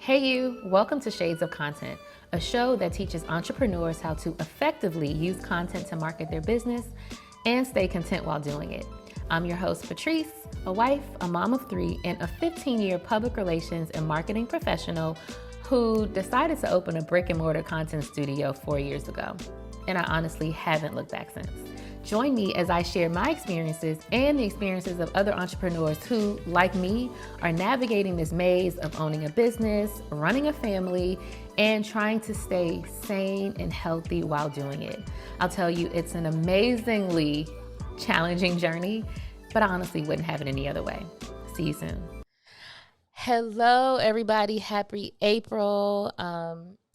Hey you, welcome to Shades of Content, a show that teaches entrepreneurs how to effectively use content to market their business and stay content while doing it. I'm your host, Patrice, a wife, a mom of three, and a 15-year public relations and marketing professional who decided to open a brick and mortar content studio 4 years ago. And I honestly haven't looked back since. Join me as I share my experiences and the experiences of other entrepreneurs who, like me, are navigating this maze of owning a business, running a family, and trying to stay sane and healthy while doing it. I'll tell you, it's an amazingly challenging journey, but I honestly wouldn't have it any other way. See you soon. Hello, everybody. Happy April.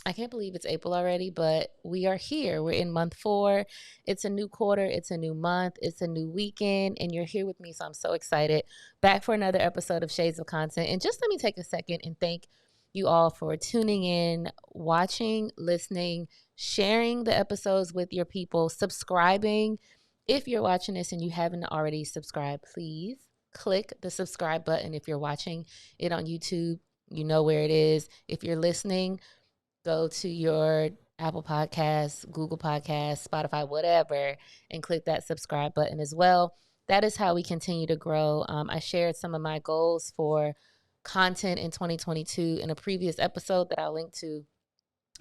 I can't believe it's April already, but we are here. We're in month 4. It's a new quarter. It's a new month. It's a new weekend, and you're here with me, so I'm so excited. Back for another episode of Shades of Content. And just let me take a second and thank you all for tuning in, watching, listening, sharing the episodes with your people, subscribing. If you're watching this and you haven't already subscribed, please click the subscribe button. If you're watching it on YouTube, you know where it is. If you're listening, go to your Apple Podcasts, Google Podcasts, Spotify, whatever, and click that subscribe button as well. That is how we continue to grow. I shared some of my goals for content in 2022 in a previous episode that I'll link to.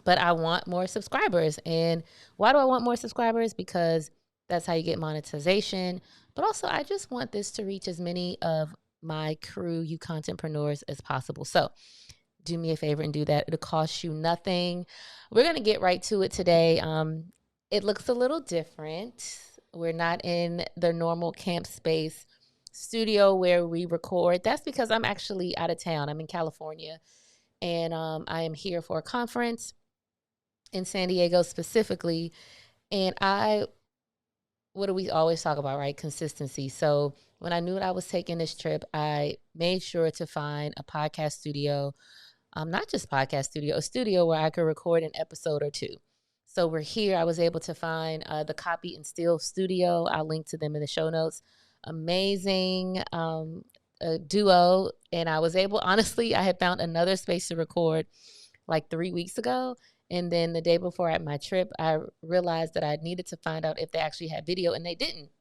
But I want more subscribers. And why do I want more subscribers? Because that's how you get monetization. But also, I just want this to reach as many of my crew, you contentpreneurs, as possible. So do me a favor and do that. It'll cost you nothing. We're going to get right to it today. It looks a little different. We're not in the normal camp space studio where we record. That's because I'm actually out of town. I'm in California, and I am here for a conference in San Diego specifically. And what do we always talk about, right? Consistency. So when I knew that I was taking this trip, I made sure to find a podcast studio. Not just podcast studio, a studio where I could record an episode or two. So we're here. I was able to find the Copy and Steal studio. I'll link to them in the show notes. Amazing duo. And I was able, honestly, I had found another space to record like 3 weeks ago. And then the day before at my trip, I realized that I needed to find out if they actually had video, and they didn't.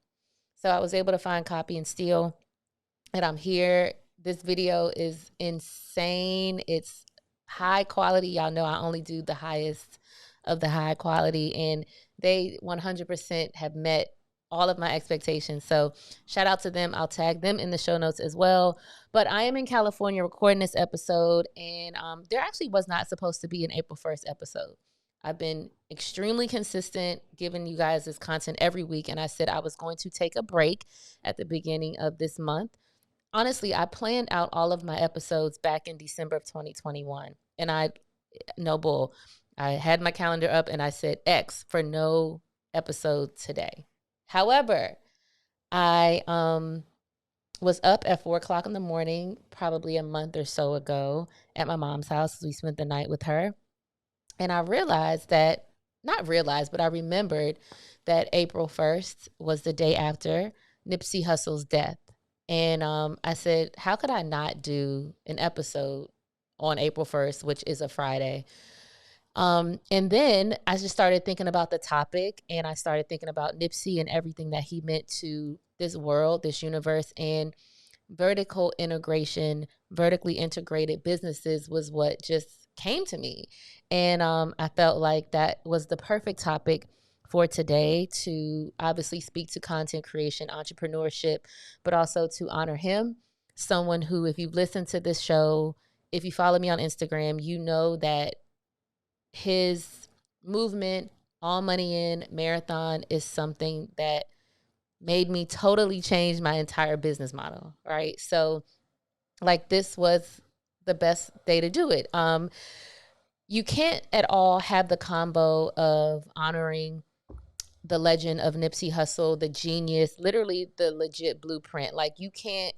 So I was able to find Copy and Steal, and I'm here. This video is insane. It's high quality. Y'all know I only do the highest of the high quality, and they 100% have met all of my expectations. So shout out to them. I'll tag them in the show notes as well. But I am in California recording this episode, and there actually was not supposed to be an April 1st episode. I've been extremely consistent giving you guys this content every week, and I said I was going to take a break at the beginning of this month. Honestly, I planned out all of my episodes back in December of 2021. And no bull, I had my calendar up and I said X for no episode today. However, I was up at 4 o'clock in the morning, probably a month or so ago, at my mom's house. We spent the night with her. And I I remembered that April 1st was the day after Nipsey Hussle's death. And I said, how could I not do an episode on April 1st, which is a Friday? And then I just started thinking about the topic, and I started thinking about Nipsey and everything that he meant to this world, this universe, and vertical integration, vertically integrated businesses was what just came to me. And I felt like that was the perfect topic for today, to obviously speak to content creation, entrepreneurship, but also to honor him. Someone who, if you've listened to this show, if you follow me on Instagram, you know that his movement, All Money In Marathon, is something that made me totally change my entire business model, right? So like, this was the best day to do it. You can't at all have the combo of honoring the legend of Nipsey Hussle, the genius, literally the legit blueprint. Like, you can't,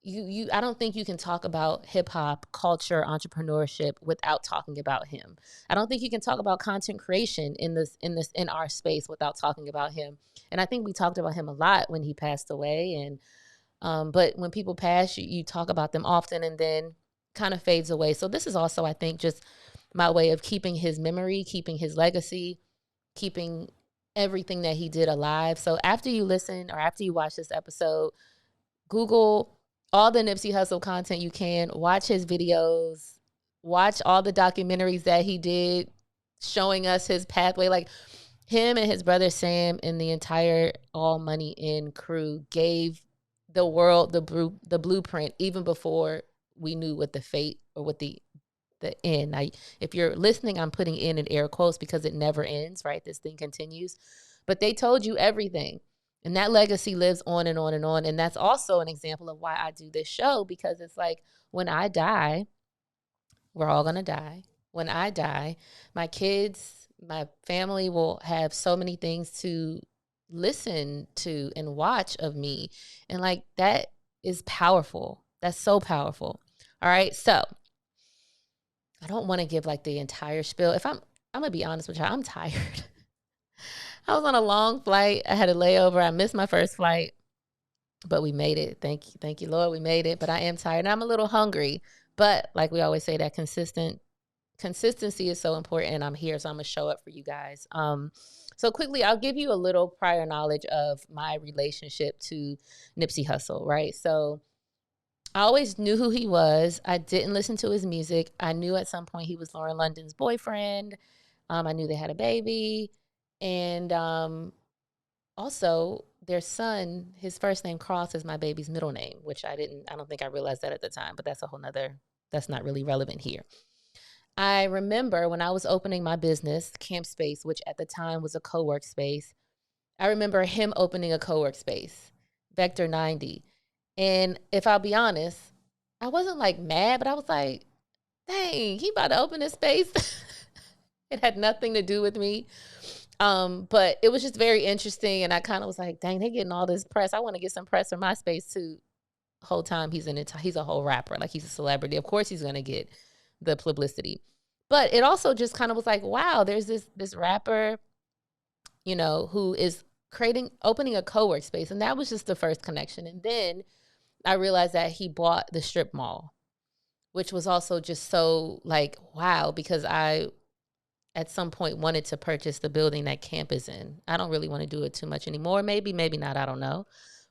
I don't think you can talk about hip hop, culture, entrepreneurship without talking about him. I don't think you can talk about content creation in our space without talking about him. And I think we talked about him a lot when he passed away. And but when people pass, you talk about them often, and then kind of fades away. So this is also, I think, just my way of keeping his memory, keeping his legacy, keeping everything that he did alive. So after you listen or after you watch this episode, Google all the Nipsey Hussle content you can, watch his videos, watch all the documentaries that he did showing us his pathway. Like, him and his brother Sam and the entire All Money In crew gave the world the blueprint even before we knew what the fate or what the end. Now, if you're listening, I'm putting in air quotes because it never ends, right? This thing continues. But they told you everything. And that legacy lives on and on and on. And that's also an example of why I do this show, because it's like, when I die, we're all going to die. When I die, my kids, my family will have so many things to listen to and watch of me. And like, that is powerful. That's so powerful. All right. So I don't want to give like the entire spiel. I'm going to be honest with you, I'm tired. I was on a long flight. I had a layover. I missed my first flight, but we made it. Thank you, Lord. We made it. But I am tired and I'm a little hungry. But like we always say, that consistency is so important, and I'm here, so I'm gonna show up for you guys. So quickly, I'll give you a little prior knowledge of my relationship to Nipsey Hussle, right? So I always knew who he was. I didn't listen to his music. I knew at some point he was Lauren London's boyfriend. I knew they had a baby, and also their son, his first name Cross is my baby's middle name, which I don't think I realized that at the time, but that's not really relevant here. I remember when I was opening my business, Camp Space, which at the time was a co-work space, I remember him opening a co-work space, Vector 90. And if I'll be honest, I wasn't like mad, but I was like, dang, he about to open this space. It had nothing to do with me. But it was just very interesting. And I kind of was like, dang, they getting all this press. I want to get some press for my space too. Whole time he's he's a whole rapper. Like, he's a celebrity. Of course he's going to get the publicity. But it also just kind of was like, wow, there's this rapper, who is opening a co-work space. And that was just the first connection. And then I realized that he bought the strip mall, which was also just so like, wow, because I, at some point, wanted to purchase the building that Camp is in. I don't really want to do it too much anymore. Maybe not. I don't know.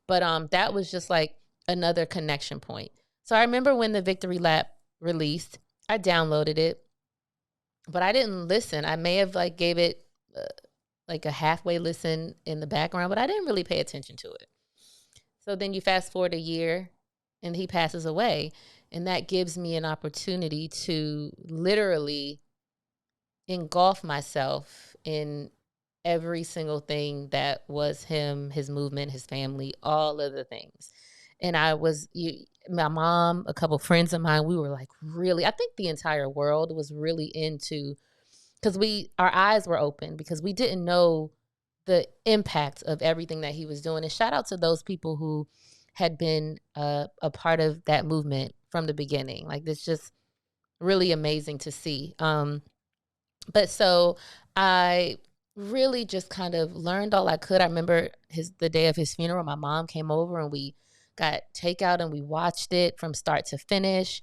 But that was just like another connection point. So I remember when the Victory Lap released, I downloaded it, but I didn't listen. I may have like gave it like a halfway listen in the background, but I didn't really pay attention to it. So then you fast forward a year and he passes away. And that gives me an opportunity to literally engulf myself in every single thing that was him, his movement, his family, all of the things. And my mom, a couple friends of mine, we were like, really, I think the entire world was really into, because our eyes were open because we didn't know the impact of everything that he was doing. And shout out to those people who had been a part of that movement from the beginning. Like, it's just really amazing to see. But so I really just kind of learned all I could. I remember the day of his funeral, my mom came over and we got takeout and we watched it from start to finish.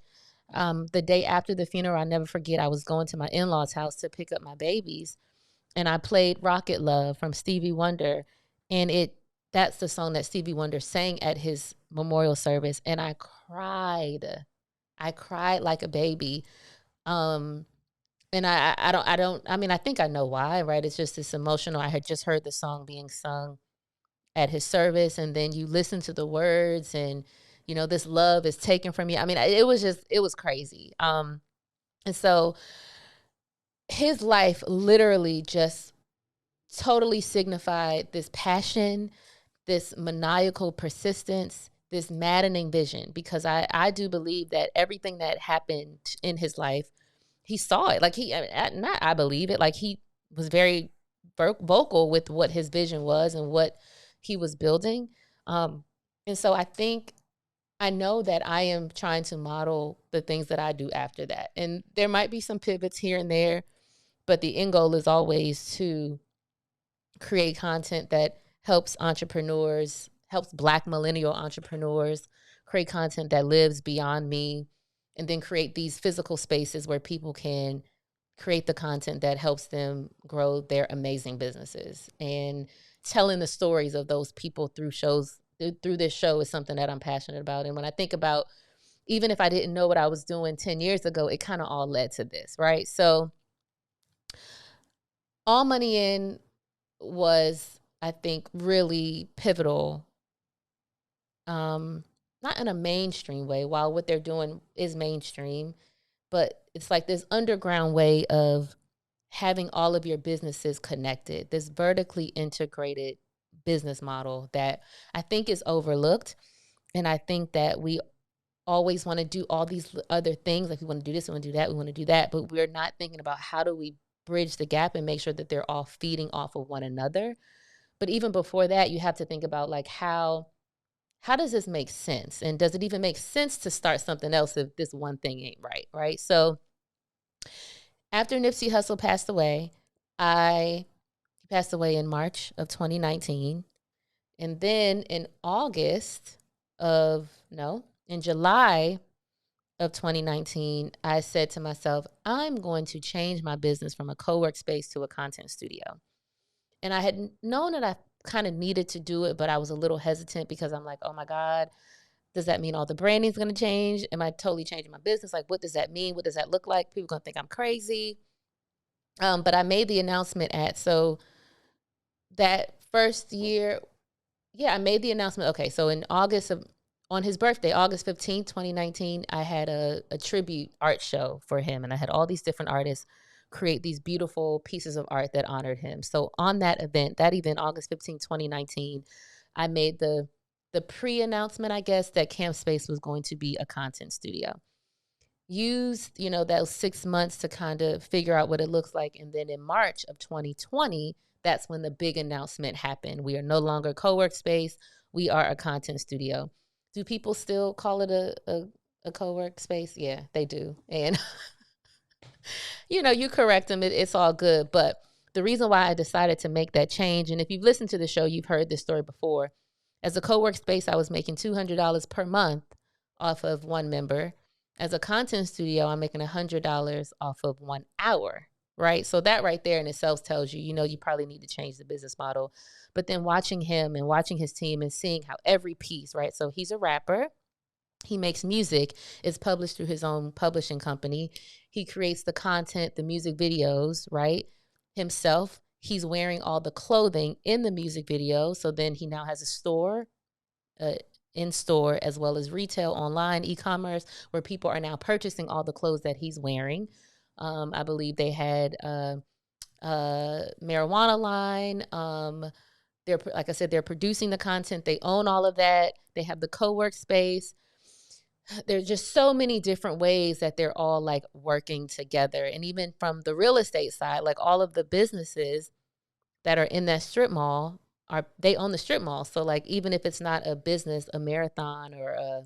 The day after the funeral, I'll never forget, I was going to my in-laws' house to pick up my babies, and I played Rocket Love from Stevie Wonder, and that's the song that Stevie Wonder sang at his memorial service, and I cried. I cried like a baby. And I think I know why, right? It's just this emotional. I had just heard the song being sung at his service, and then you listen to the words and, this love is taken from you. I mean, it was crazy. And so his life literally just totally signified this passion, this maniacal persistence, this maddening vision, because I do believe that everything that happened in his life, he saw it. Like, I believe it. Like, he was very vocal with what his vision was and what he was building. And so I know that I am trying to model the things that I do after that. And there might be some pivots here and there, but the end goal is always to create content that helps entrepreneurs, helps Black millennial entrepreneurs create content that lives beyond me, and then create these physical spaces where people can create the content that helps them grow their amazing businesses. And telling the stories of those people through this show is something that I'm passionate about. And when I think about, even if I didn't know what I was doing 10 years ago, it kind of all led to this, right? So All Money In was, I think, really pivotal, not in a mainstream way, while what they're doing is mainstream, but it's like this underground way of having all of your businesses connected, this vertically integrated business model that I think is overlooked. And I think that we always want to do all these other things. Like we want to do this, we want to do that, we want to do that, but we're not thinking about how do we bridge the gap and make sure that they're all feeding off of one another. But even before that, you have to think about like how does this make sense? And does it even make sense to start something else if this one thing ain't right? Right. So after Nipsey Hussle passed away, he passed away in March of 2019. And then in in July of 2019, I said to myself, I'm going to change my business from a co-work space to a content studio. And I had known that I kind of needed to do it, but I was a little hesitant because I'm like, oh my God, does that mean all the branding is going to change? Am I totally changing my business? Like, what does that mean? What does that look like? People going to think I'm crazy. But I made the announcement so that first year, I made the announcement. Okay, so on his birthday, August 15th, 2019, I had a tribute art show for him. And I had all these different artists create these beautiful pieces of art that honored him. So on that event, August 15th, 2019, I made the pre-announcement, I guess, that Camp Space was going to be a content studio. Used, those 6 months to kind of figure out what it looks like. And then in March of 2020, that's when the big announcement happened. We are no longer a co-work space. We are a content studio. Do people still call it a co-work space? Yeah, they do. And, you correct them. It's all good. But the reason why I decided to make that change, and if you've listened to the show, you've heard this story before. As a co-work space, I was making $200 per month off of one member. As a content studio, I'm making $100 off of 1 hour, right? So that right there in itself tells you, you probably need to change the business model. But then watching him and watching his team and seeing how every piece, right? So he's a rapper. He makes music. It's published through his own publishing company. He creates the content, the music videos, right? Himself. He's wearing all the clothing in the music video. So then he now has a store, in store, as well as retail, online, e-commerce, where people are now purchasing all the clothes that he's wearing. I believe they had a marijuana line. Like I said, they're producing the content. They own all of that. They have the co-work space. There's just so many different ways that they're all like working together. And even from the real estate side, like all of the businesses that are in that strip mall they own the strip mall. So like, even if it's not a business, a marathon or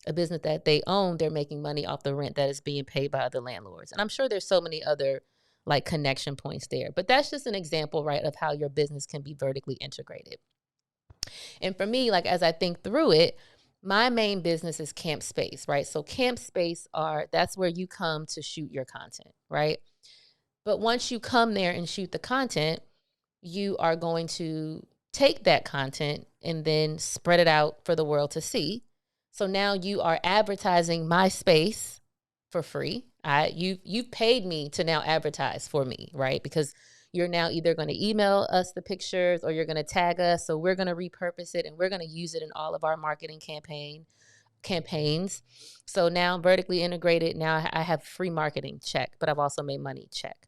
a business that they own, they're making money off the rent that is being paid by other landlords. And I'm sure there's so many other like connection points there, but that's just an example, right, of how your business can be vertically integrated. And for me, like, as I think through it, my main business is Camp Space, right? So Camp Space that's where you come to shoot your content, right? But once you come there and shoot the content, you are going to take that content and then spread it out for the world to see. So now you are advertising my space for free. You've paid me to now advertise for me, right? Because you're now either going to email us the pictures or you're going to tag us. So we're going to repurpose it and we're going to use it in all of our marketing campaigns. So now vertically integrated, now I have free marketing, check, but I've also made money, check.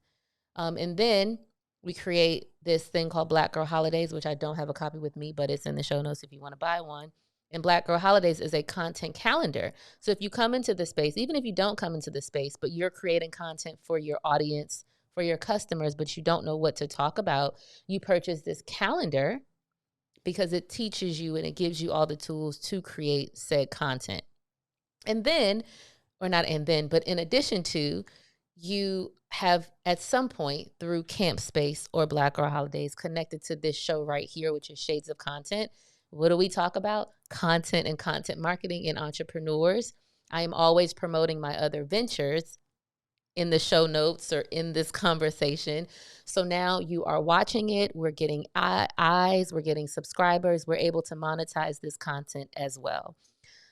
And then we create this thing called Black Girl Holidays, which I don't have a copy with me, but it's in the show notes if you want to buy one. And Black Girl Holidays is a content calendar. So if you come into the space, even if you don't come into the space, but you're creating content for your audience, for your customers, but you don't know what to talk about, you purchase this calendar because it teaches you and it gives you all the tools to create said content. And then, but in addition to, you have at some point through Camp Space or Black Girl Holidays connected to this show right here, which is Shades of Content. What do we talk about? Content and content marketing and entrepreneurs. I am always promoting my other ventures in the show notes or in this conversation. So now you are watching it. We're getting eyes, we're getting subscribers. We're able to monetize this content as well.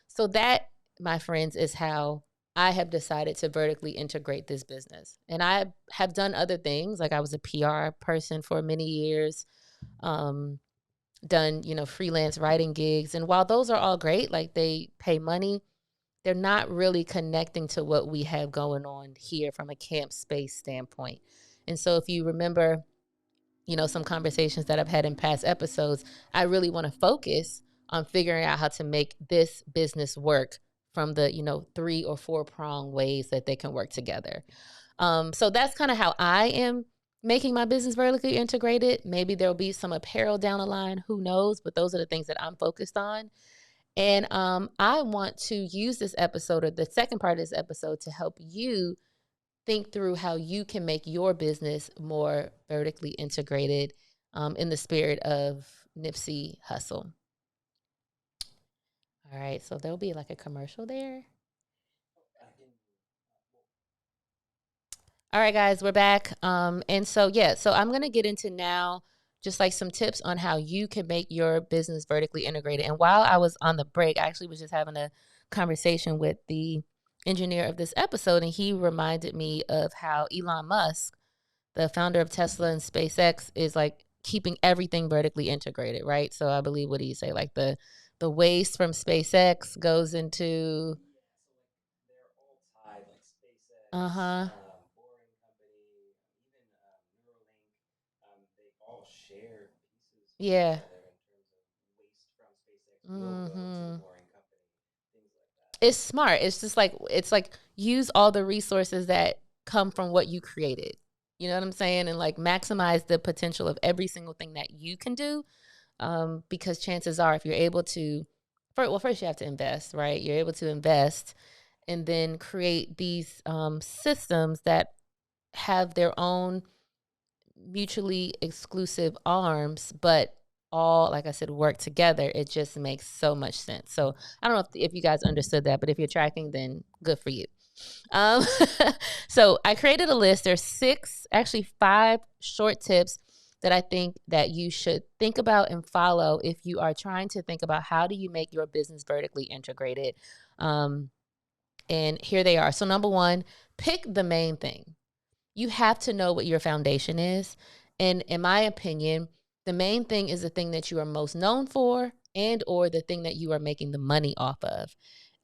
So that, my friends, is how I have decided to vertically integrate this business. And I have done other things. Like I was a PR person for many years, done, freelance writing gigs. And while those are all great, like they pay money, they're not really connecting to what we have going on here from a camp space standpoint. And so if you remember, some conversations that I've had in past episodes, I really want to focus on figuring out how to make this business work from the, 3 or 4 prong ways that they can work together. So that's kind of how I am making my business vertically integrated. Maybe there'll be some apparel down the line, who knows, but those are the things that I'm focused on. And I want to use this episode, or the second part of this episode, to help you think through how you can make your business more vertically integrated, in the spirit of Nipsey Hussle. All right, so there'll be like a commercial there. All right, guys, we're back. And so I'm going to get into now just like some tips on how you can make your business vertically integrated. And while I was on the break, I actually was just having a conversation with the engineer of this episode, and he reminded me of how Elon Musk, the founder of Tesla and SpaceX, is like keeping everything vertically integrated, right? So I believe, what do you say? Like the waste from SpaceX goes into uh-huh. Yeah. Mm-hmm. It's smart. It's like use all the resources that come from what you created. You know what I'm saying? And like maximize the potential of every single thing that you can do. Because chances are, if you're able to, first you have to invest, right? You're able to invest and then create these systems that have their own mutually exclusive arms, but all, like I said, work together. It just makes so much sense. So I don't know if you guys understood that, but if you're tracking, then good for you. Um, so I created a list. There's 6, actually 5 short tips that I think that you should think about and follow if you are trying to think about how do you make your business vertically integrated. And here they are. So number 1, pick the main thing. You have to know what your foundation is. And in my opinion, the main thing is the thing that you are most known for, and or the thing that you are making the money off of.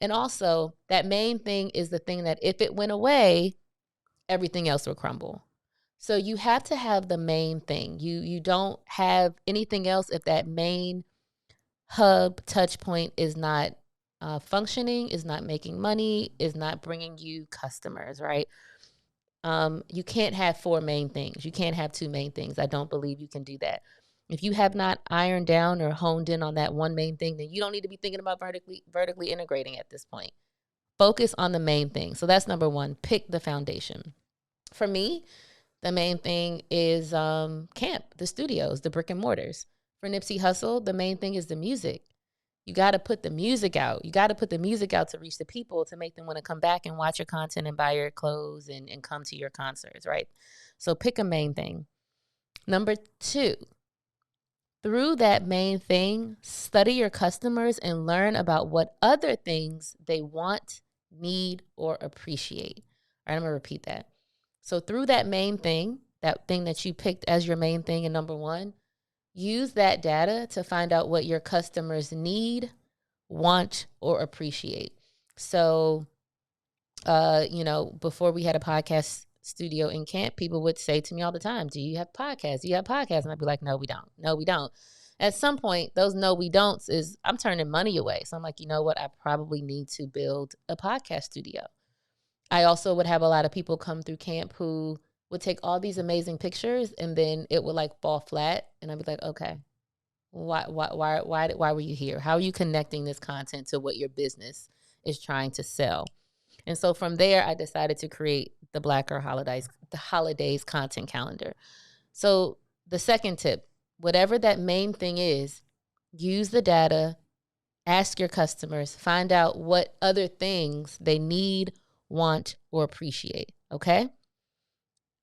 And also, that main thing is the thing that if it went away, everything else will crumble. So you have to have the main thing. You don't have anything else if that main hub touch point is not functioning, is not making money, is not bringing you customers, right? You can't have 4 main things. You can't have 2 main things. I don't believe you can do that. If you have not ironed down or honed in on that one main thing, then you don't need to be thinking about vertically integrating at this point. Focus on the main thing. So that's number 1. Pick the foundation. For me, the main thing is camp, the studios, the brick and mortars. For Nipsey Hussle, the main thing is the music. You got to put the music out. You got to put the music out to reach the people, to make them want to come back and watch your content and buy your clothes and come to your concerts, right? So pick a main thing. Number 2, through that main thing, study your customers and learn about what other things they want, need, or appreciate. All right, I'm going to repeat that. So through that main thing, that thing that you picked as your main thing in number 1, use that data to find out what your customers need, want, or appreciate. So, before we had a podcast studio in camp, people would say to me all the time, do you have podcasts? Do you have podcasts? And I'd be like, no, we don't. No, we don't. At some point, those no, we don'ts is I'm turning money away. So I'm like, you know what? I probably need to build a podcast studio. I also would have a lot of people come through camp who would take all these amazing pictures and then it would like fall flat. And I'd be like, okay, why were you here? How are you connecting this content to what your business is trying to sell? And so from there, I decided to create the the holidays content calendar. So the second tip, whatever that main thing is, use the data Ask your customers, find out what other things they need, want, or appreciate. Okay.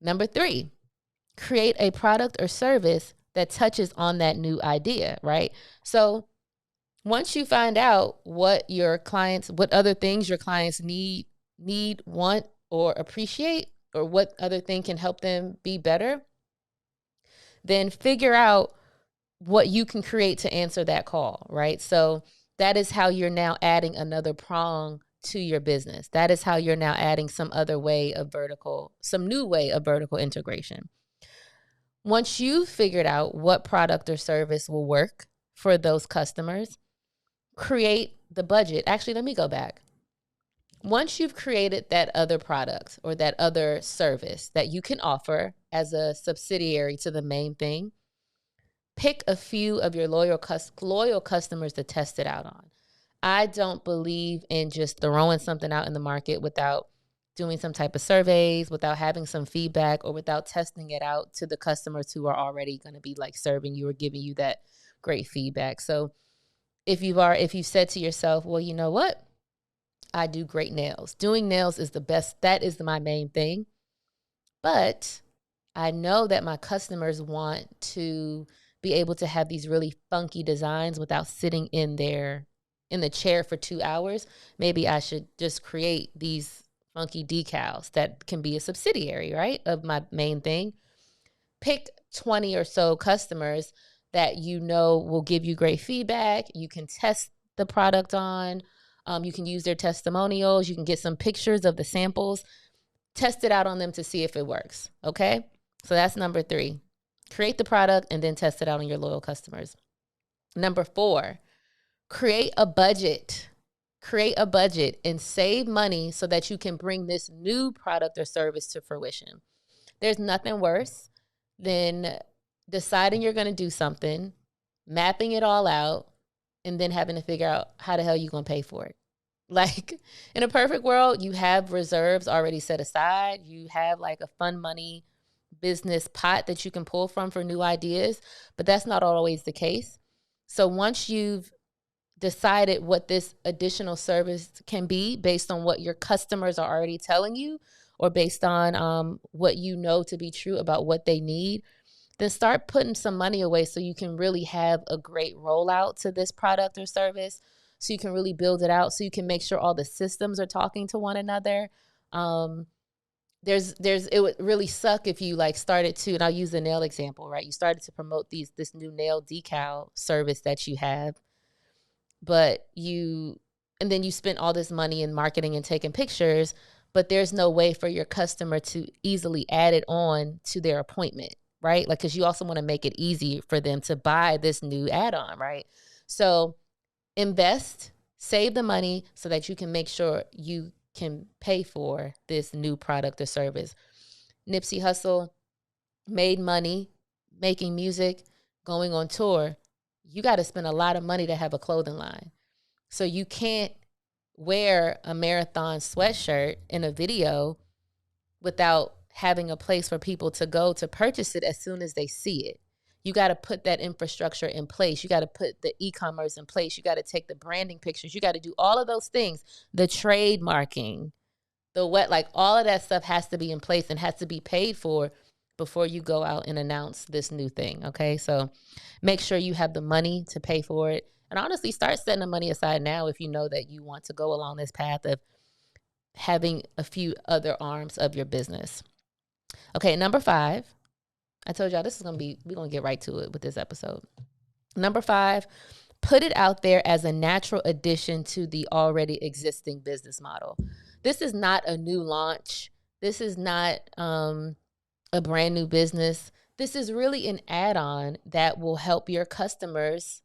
Number 3, create a product or service that touches on that new idea, right? So once you find out what other things your clients need, want, or appreciate, or what other thing can help them be better, then figure out what you can create to answer that call, right? So that is how you're now adding another prong to your business. That is how you're now adding some new way of vertical integration. Once you've figured out what product or service will work for those customers, create the budget. Actually, let me go back. Once you've created that other product or that other service that you can offer as a subsidiary to the main thing, pick a few of your loyal customers to test it out on. I don't believe in just throwing something out in the market without doing some type of surveys, without having some feedback, or without testing it out to the customers who are already going to be like serving you or giving you that great feedback. So if you've said to yourself, well, you know what? I do great nails. Doing nails is the best. That is my main thing. But I know that my customers want to be able to have these really funky designs without sitting in the chair for 2 hours. Maybe I should just create these funky decals that can be a subsidiary, right, of my main thing. Pick 20 or so customers that you know will give you great feedback. You can test the product on. You can use their testimonials. You can get some pictures of the samples. Test it out on them to see if it works, okay? So that's number 3. Create the product and then test it out on your loyal customers. Number 4, create a budget. Create a budget and save money so that you can bring this new product or service to fruition. There's nothing worse than deciding you're going to do something, mapping it all out, and then having to figure out how the hell you're going to pay for it. Like, in a perfect world, you have reserves already set aside. You have like a fun money business pot that you can pull from for new ideas, but that's not always the case. So once you've decided what this additional service can be based on what your customers are already telling you, or based on what you know to be true about what they need, then start putting some money away so you can really have a great rollout to this product or service, so you can really build it out, so you can make sure all the systems are talking to one another. It would really suck if you like started to, and I'll use the nail example, right? You started to promote this new nail decal service that you have, and then you spent all this money in marketing and taking pictures, but there's no way for your customer to easily add it on to their appointment, right? Like, because you also want to make it easy for them to buy this new add-on, right? So invest, save the money so that you can make sure you can pay for this new product or service. Nipsey Hussle made money making music, going on tour. You got to spend a lot of money to have a clothing line. So you can't wear a marathon sweatshirt in a video without having a place for people to go to purchase it as soon as they see it. You got to put that infrastructure in place. You got to put the e-commerce in place. You got to take the branding pictures. You got to do all of those things. The trademarking, like all of that stuff has to be in place and has to be paid for before you go out and announce this new thing. Okay. So make sure you have the money to pay for it. And honestly, start setting the money aside now if you know that you want to go along this path of having a few other arms of your business. Okay. Number 5. I told y'all we're going to get right to it with this episode. Number 5, put it out there as a natural addition to the already existing business model. This is not a new launch. This is not a brand new business. This is really an add-on that will help your customers,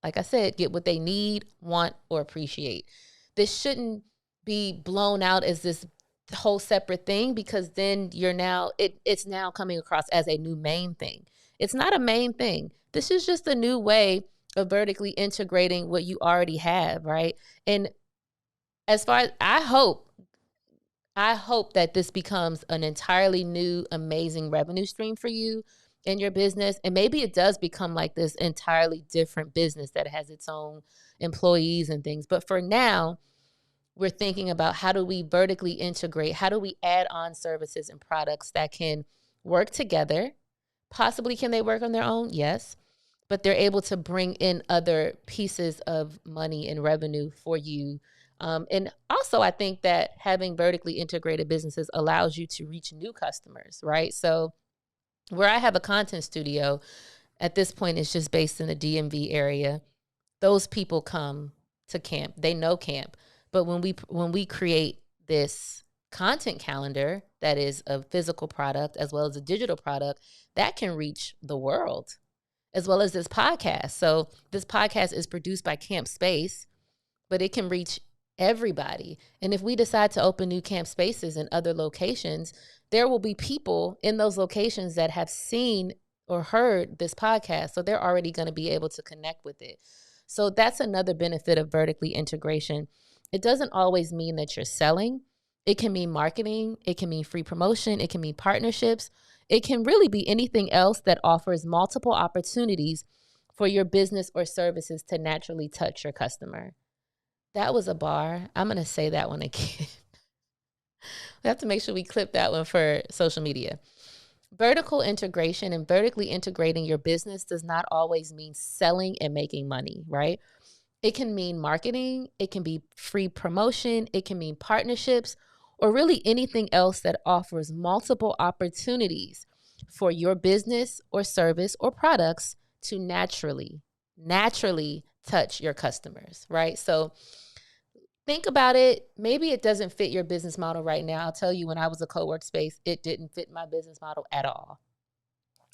like I said, get what they need, want, or appreciate. This shouldn't be blown out as this whole separate thing, because then it's now coming across as a new main thing. It's not a main thing. This is just a new way of vertically integrating what you already have, right? And as far as I hope that this becomes an entirely new, amazing revenue stream for you. in your business. And maybe it does become like this entirely different business that has its own employees and things. But for now, we're thinking about how do we vertically integrate? How do we add on services and products that can work together? Possibly can they work on their own? Yes. But they're able to bring in other pieces of money and revenue for you. And also, I think that having vertically integrated businesses allows you to reach new customers, right? So where I have a content studio, at this point, it's just based in the DMV area. Those people come to camp. They know camp. But when we create this content calendar that is a physical product as well as a digital product, that can reach the world, as well as this podcast. So this podcast is produced by Camp Space, but it can reach everybody. And if we decide to open new camp spaces in other locations, there will be people in those locations that have seen or heard this podcast. So they're already going to be able to connect with it. So that's another benefit of vertically integration. It doesn't always mean that you're selling. It can mean marketing. It can mean free promotion. It can mean partnerships. It can really be anything else that offers multiple opportunities for your business or services to naturally touch your customer. That was a bar. I'm going to say that one again. We have to make sure we clip that one for social media. Vertical integration and vertically integrating your business does not always mean selling and making money, right? It can mean marketing. It can be free promotion. It can mean partnerships, or really anything else that offers multiple opportunities for your business or service or products to naturally touch your customers, right? So think about it. Maybe it doesn't fit your business model right now. I'll tell you, when I was a co-work space, it didn't fit my business model at all.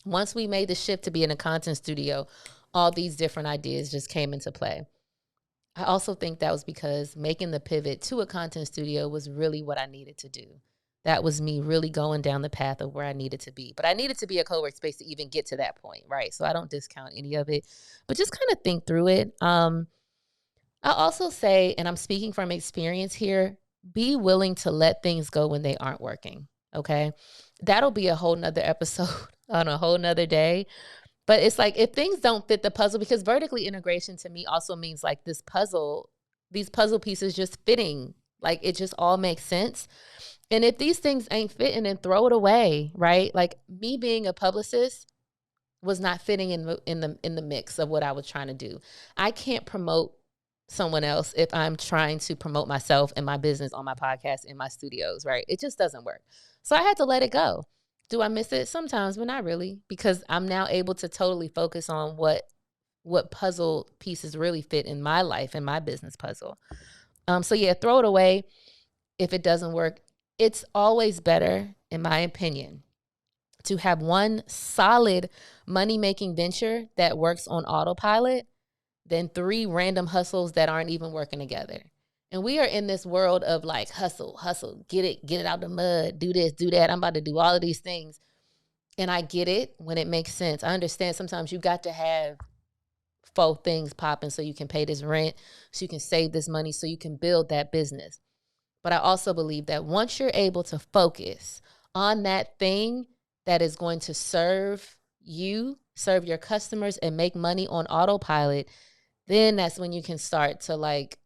Once we made the shift to be in a content studio, all these different ideas just came into play. I also think that was because making the pivot to a content studio was really what I needed to do. That was me really going down the path of where I needed to be. But I needed to be a co-work space to even get to that point, right? So I don't discount any of it, but just kind of think through it. I'll also say, and I'm speaking from experience here, be willing to let things go when they aren't working, okay? That'll be a whole nother episode on a whole nother day. But it's like, if things don't fit the puzzle, because vertically integration to me also means like these puzzle pieces just fitting, like it just all makes sense. And if these things ain't fitting, then throw it away, right? Like me being a publicist was not fitting in the mix of what I was trying to do. I can't promote someone else if I'm trying to promote myself and my business on my podcast in my studios, right? It just doesn't work. So I had to let it go. Do I miss it? Sometimes, but not really, because I'm now able to totally focus on what puzzle pieces really fit in my life and my business puzzle. So yeah, throw it away if it doesn't work. It's always better, in my opinion, to have one solid money-making venture that works on autopilot than 3 random hustles that aren't even working together. And we are in this world of like hustle, get it out the mud, do this, do that. I'm about to do all of these things. And I get it when it makes sense. I understand sometimes you got to have 4 things popping so you can pay this rent, so you can save this money, so you can build that business. But I also believe that once you're able to focus on that thing that is going to serve you, serve your customers, and make money on autopilot, then that's when you can start to like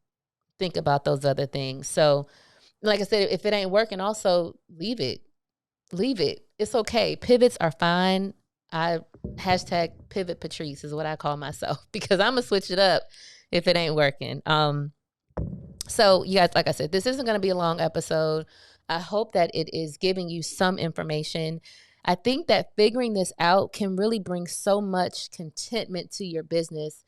think about those other things. So like I said, if it ain't working, also leave it. It's okay. Pivots are fine. Hashtag pivot Patrice is what I call myself, because I'm gonna switch it up if it ain't working. So you guys, like I said, this isn't going to be a long episode. I hope that it is giving you some information. I think that figuring this out can really bring so much contentment to your business.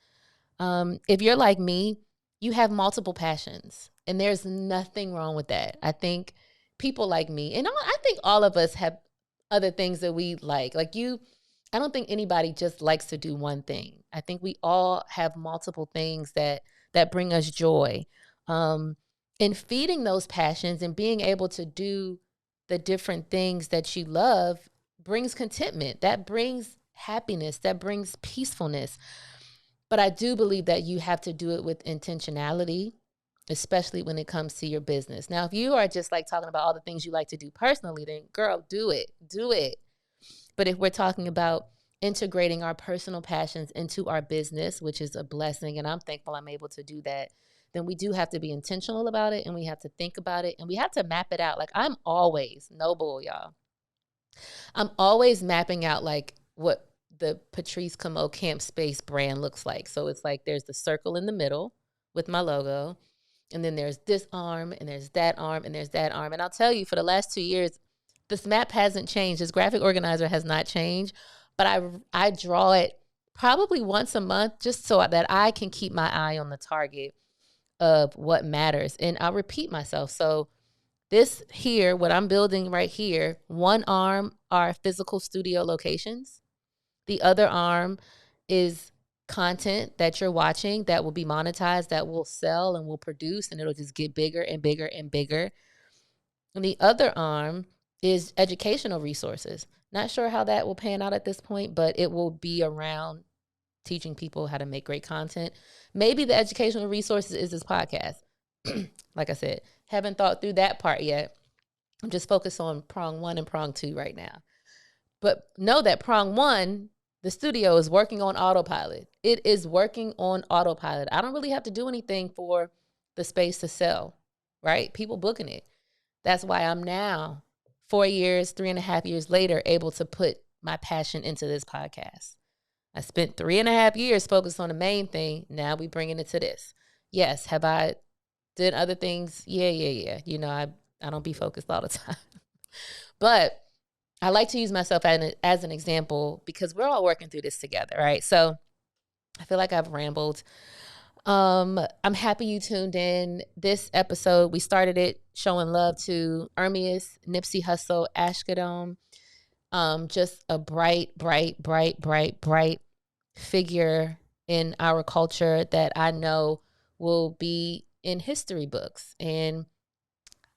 If you're like me, you have multiple passions, and there's nothing wrong with that. I think people like me, and I think all of us have other things that we like. Like you, I don't think anybody just likes to do one thing. I think we all have multiple things that bring us joy. And feeding those passions and being able to do the different things that you love brings contentment. That brings happiness. That brings peacefulness. But I do believe that you have to do it with intentionality, especially when it comes to your business. Now, if you are just like talking about all the things you like to do personally, then girl, do it. But if we're talking about integrating our personal passions into our business, which is a blessing. And I'm thankful I'm able to do that. Then we do have to be intentional about it, and we have to think about it, and we have to map it out. Like, I'm always, no bull, y'all, I'm always mapping out like what the Patrice Camo Camp Space brand looks like. So it's like there's the circle in the middle with my logo, and then there's this arm, and there's that arm, and there's that arm. And I'll tell you, for the last 2 years, this map hasn't changed. This graphic organizer has not changed, but I draw it probably once a month just so that I can keep my eye on the target of what matters. And I'll repeat myself. So this here, what I'm building right here, one arm are physical studio locations. The other arm is content that you're watching that will be monetized, that will sell and will produce, and it'll just get bigger and bigger and bigger. And the other arm is educational resources. Not sure how that will pan out at this point, but it will be around teaching people how to make great content. Maybe the educational resources is this podcast. Like I said, haven't thought through that part yet. I'm just focused on prong 1 and prong 2 right now. But know that prong 1, the studio is working on autopilot. It is working on autopilot. I don't really have to do anything for the space to sell, right? People booking it. That's why I'm now 4 years, 3.5 years later, able to put my passion into this podcast. I spent 3.5 years focused on the main thing. Now we bringing it to this. Yes. Have I did other things? Yeah. You know, I don't be focused all the time. But I like to use myself as an example because we're all working through this together, right? So I feel like I've rambled. I'm happy you tuned in. This episode, we started it showing love to Ermias, Nipsey Hussle, Ashkadom. Just a bright figure in our culture that I know will be in history books, and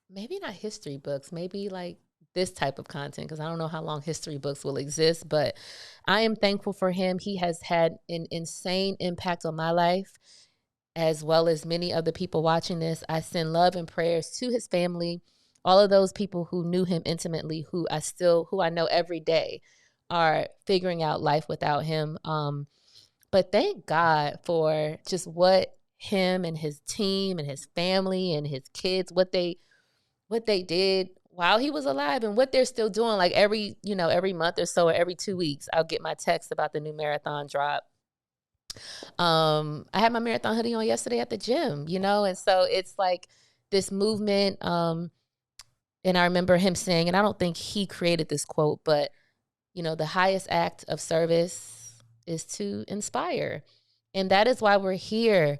maybe not history books, maybe like this type of content, because I don't know how long history books will exist, but I am thankful for him. He has had an insane impact on my life, as well as many other people watching this. I send love and prayers to his family, all of those people who knew him intimately, who I know every day are figuring out life without him. But thank God for just what him and his team and his family and his kids, what they did while he was alive and what they're still doing. Like every month or so, or every 2 weeks, I'll get my text about the new marathon drop. I had my marathon hoodie on yesterday at the gym, and so it's like this movement. And I remember him saying, and I don't think he created this quote, but the highest act of service is to inspire. And that is why we're here.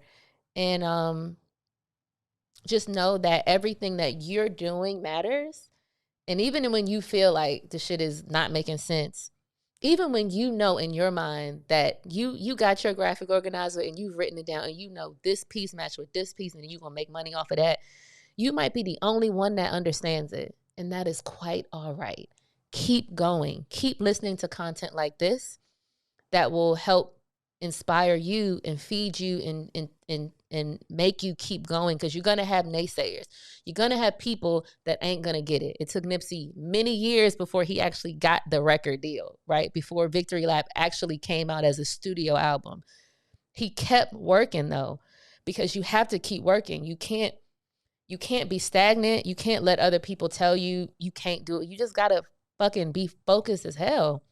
And just know that everything that you're doing matters. And even when you feel like the shit is not making sense, even when you know in your mind that you got your graphic organizer and you've written it down and this piece matched with this piece and you're going to make money off of that, you might be the only one that understands it. And that is quite all right. Keep going. Keep listening to content like this that will help inspire you and feed you and make you keep going, because you're going to have naysayers. You're going to have people that ain't going to get it. It took Nipsey many years before he actually got the record deal, right? Before Victory Lap actually came out as a studio album. He kept working though, because you have to keep working. You can't be stagnant. You can't let other people tell you can't do it. You just got to fucking be focused as hell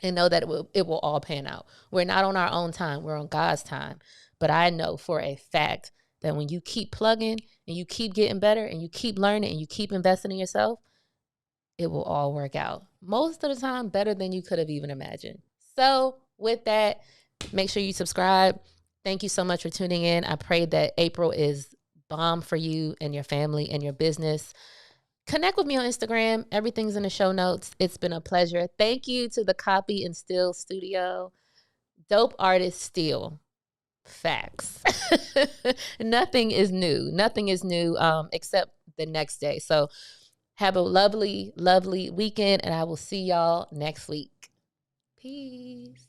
and know that it will all pan out. We're not on our own time. We're on God's time. But I know for a fact that when you keep plugging and you keep getting better and you keep learning and you keep investing in yourself, it will all work out. Most of the time, better than you could have even imagined. So with that, make sure you subscribe. Thank you so much for tuning in. I pray that April is bomb for you and your family and your business. Connect with me on Instagram. Everything's in the show notes. It's been a pleasure. Thank you to the Copy and Still Studio. Dope artist still. Facts. Nothing is new. Nothing is new except the next day. So have a lovely, lovely weekend, and I will see y'all next week. Peace.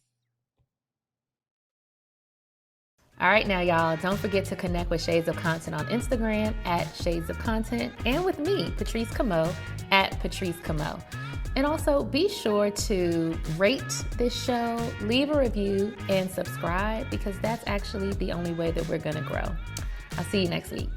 All right, now, y'all, don't forget to connect with Shades of Content on Instagram @Shades of Content, and with me, Patrice Camo, @Patrice Camo. And also be sure to rate this show, leave a review, and subscribe, because that's actually the only way that we're gonna grow. I'll see you next week.